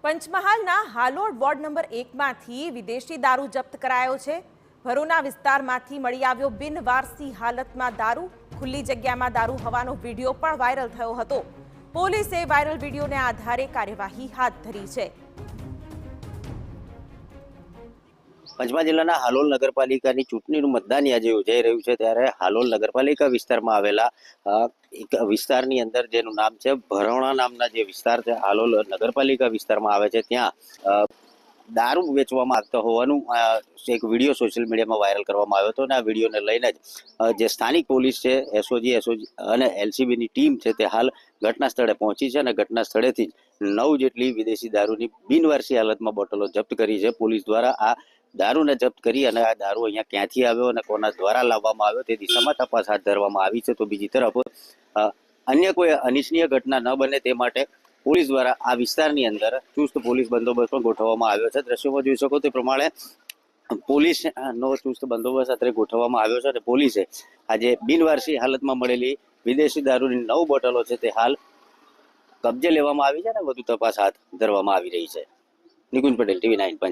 પંચમહાલના હાલોડ ward number 1માંથી વિદેશી દારૂ જપ્ત કરાયો છે। ભરૂના વિસ્તારમાંથી મળી આવ્યો બિનવારસી હાલતમાં દારૂ। ખુલ્લી જગ્યામાં દારૂ હોવાનો વિડીયો પણ વાયરલ થયો હતો। પોલીસે વાયરલ વિડીયોને આધારે કાર્યવાહી હાથ ધરી છે। પંચમહાલ જિલ્લાના હાલોલ નગરપાલિકાની ચૂંટણીનું મતદાન આજે યોજાઈ રહ્યું છે, ત્યારે હાલોલ નગરપાલિકા વિસ્તારમાં આવેલા એક વિસ્તારની અંદર જેનું નામ છે ભરોણા નામના જે વિસ્તાર છે, હાલોલ નગરપાલિકા વિસ્તારમાં આવે છે, ત્યાં દારૂ વેચવામાં આવતો હોવાનું એક વિડીયો સોશિયલ મીડિયામાં વાયરલ કરવામાં આવ્યો હતો અને આ વિડીયોને લઈને જ જે સ્થાનિક પોલીસ છે, એસઓજી અને એલસીબીની ટીમ છે તે હાલ ઘટના સ્થળે પહોંચી છે અને ઘટના સ્થળેથી જ 9 જેટલી વિદેશી દારૂની બિનવારસી હાલતમાં બોટલો જપ્ત કરી છે। પોલીસ દ્વારા આ દારૂને જપ્ત કરી અને આ દારૂ અહીંયા ક્યાંથી આવ્યો અને કોના દ્વારા લાવવામાં આવ્યો તે દિશામાં તપાસ હાથ ધરવામાં આવી છે। તો બીજી તરફ અન્ય કોઈ અનિચ્છનીય ઘટના ન બને તે માટે પોલીસ દ્વારા આ વિસ્તારની અંદર ચુસ્ત પોલીસ બંદોબસ્ત પણ ગોઠવવામાં આવ્યો છે। દ્રશ્યોમાં જોઈ શકો તે પ્રમાણે પોલીસનો ચુસ્ત બંદોબસ્ત અત્યારે ગોઠવવામાં આવ્યો છે અને પોલીસે આજે બિનવારસી હાલતમાં મળેલી વિદેશી દારૂની 9 બોટલો છે તે હાલ કબજે લેવામાં આવી છે અને વધુ તપાસ હાથ ધરવામાં આવી રહી છે। નિકુંજ પટેલ, TV9।